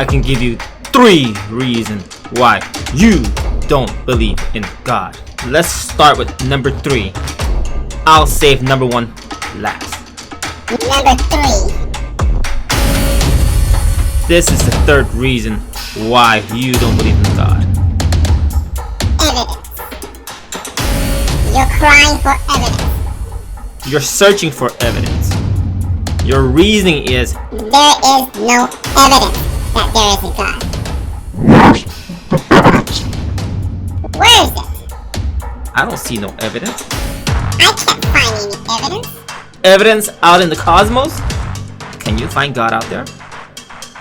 I can give you 3 reasons why you don't believe in God. Let's start with number 3. I'll save number 1 last. Number 3. This is the 3rd reason why you don't believe in God. Evidence. You're crying for evidence. You're searching for evidence. Your reasoning is there is no evidence that there is a God. Where's the evidence? Where is it? I don't see no evidence. I can't find any evidence. Evidence out in the cosmos? Can you find God out there?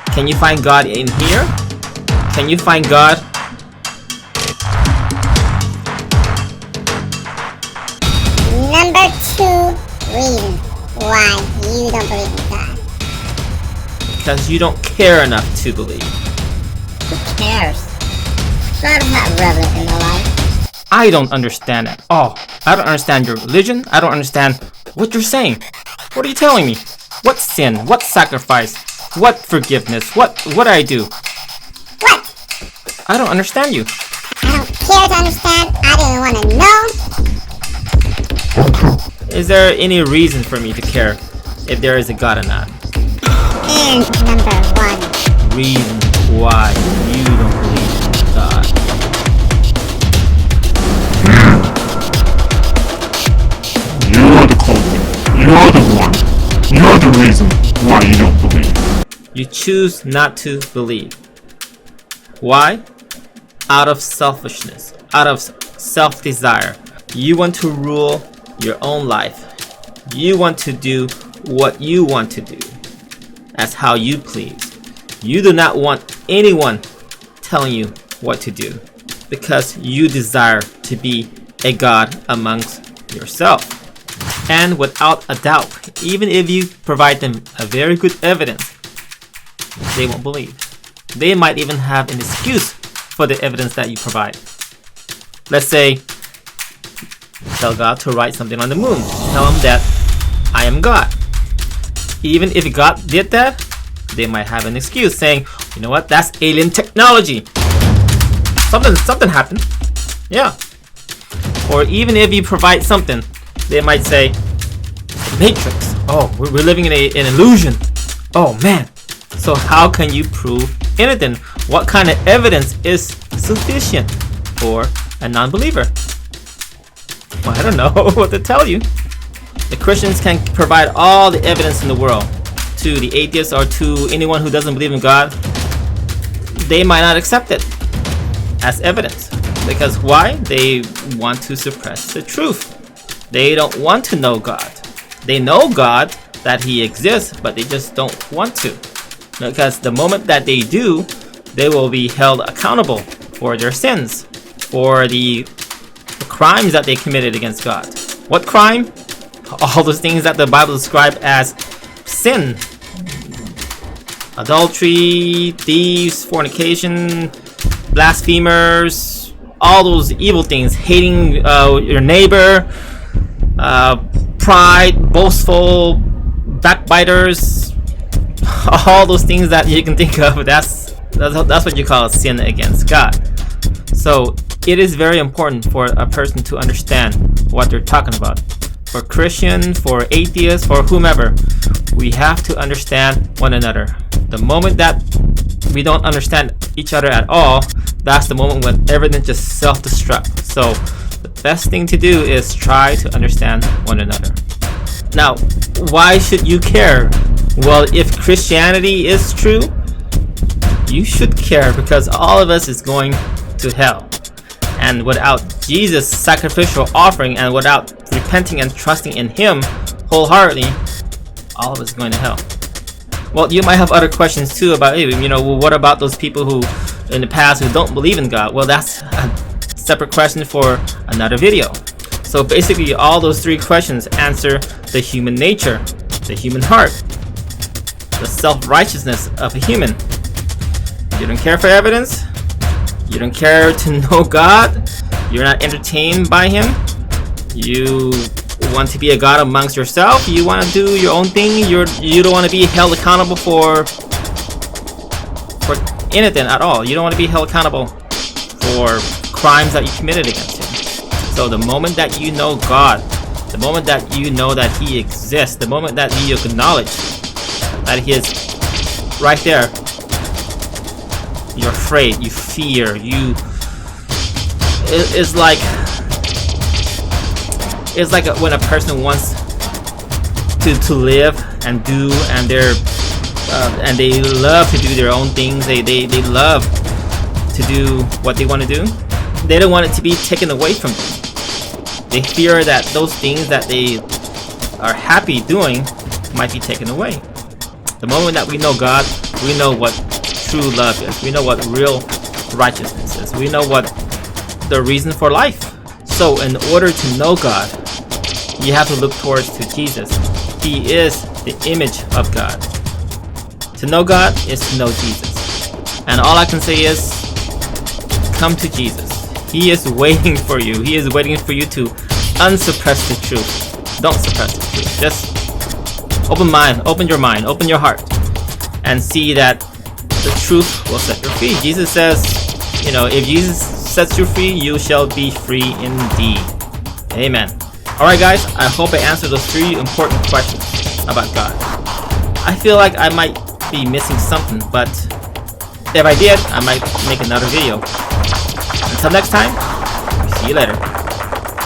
Can you find God in here? Can you find God? Number 2 reason why you don't believe in God. Because you don't care enough to believe. Who cares? God is not relevant in my life. I don't understand at all. I don't understand your religion. I don't understand what you're saying. What are you telling me? What sin? What sacrifice? What forgiveness? What I do? What? I don't understand you. I don't care to understand. I didn't want to know. Is there any reason for me to care if there is a God or not? And number 1. Reason why you don't believe in God. You're the culprit. You're the one. You're the reason why you don't believe. You choose not to believe. Why? Out of selfishness, out of self-desire. You want to rule your own life. You want to do what you want to do. That's how you please. You do not want anyone telling you what to do because you desire to be a God amongst yourself. And without a doubt, even if you provide them a very good evidence, they won't believe. They might even have an excuse for the evidence that you provide. Let's say, tell God to write something on the moon. Tell him that I am God. Even if God did that, they might have an excuse saying, you know what, that's alien technology. Something happened. Yeah. Or even if you provide something, they might say, the Matrix. Oh, we're living in an illusion. Oh man. So how can you prove anything? What kind of evidence is sufficient for a non-believer? Well, I don't know what to tell you. The Christians can provide all the evidence in the world to the atheists or to anyone who doesn't believe in God. They might not accept it as evidence. Because why? They want to suppress the truth. They don't want to know God. They know God, that He exists, but they just don't want to. Because the moment that they do, they will be held accountable for their sins, for the crimes that they committed against God. What crime? All those things that the Bible describes as sin. Adultery, thieves, fornication, blasphemers, all those evil things. Hating your neighbor, pride, boastful, backbiters, all those things that you can think of. That's what you call sin against God. So it is very important for a person to understand what they're talking about. For Christian, for atheists, for whomever, we have to understand one another. The moment that we don't understand each other at all, that's the moment when everything just self-destruct. So the best thing to do is try to understand one another. Now, why should you care? Well, if Christianity is true, you should care because all of us is going to hell. And without Jesus' sacrificial offering and without repenting and trusting in Him wholeheartedly, all of us is going to hell. Well, you might have other questions too about, what about those people who in the past who don't believe in God? Well, that's a separate question for another video. So basically, all those 3 questions answer the human nature, the human heart, the self-righteousness of a human. You don't care for evidence? You don't care to know God? You're not entertained by Him? You want to be a God amongst yourself? You want to do your own thing? You don't want to be held accountable for for anything at all. You don't want to be held accountable for crimes that you committed against him. So the moment that you know God, the moment that you know that he exists, the moment that you acknowledge that he is right there, you're afraid, you fear, it's like when a person wants to live and do, and they love to do their own things. They love to do what they want to do. They don't want it to be taken away from them. They fear that those things that they are happy doing might be taken away. The moment that we know God, we know what true love is. We know what real righteousness is. We know what the reason for life. So in order to know God, you have to look towards to Jesus. He is the image of God. To know God is to know Jesus. And all I can say is, come to Jesus. He is waiting for you. He is waiting for you to unsuppress the truth. Don't suppress the truth. Just open your mind, open your heart, and see that the truth will set you free. Jesus says, if Jesus sets you free, you shall be free indeed. Amen. Alright guys, I hope I answered those 3 important questions about God. I feel like I might be missing something, but if I did, I might make another video. Until next time, see you later.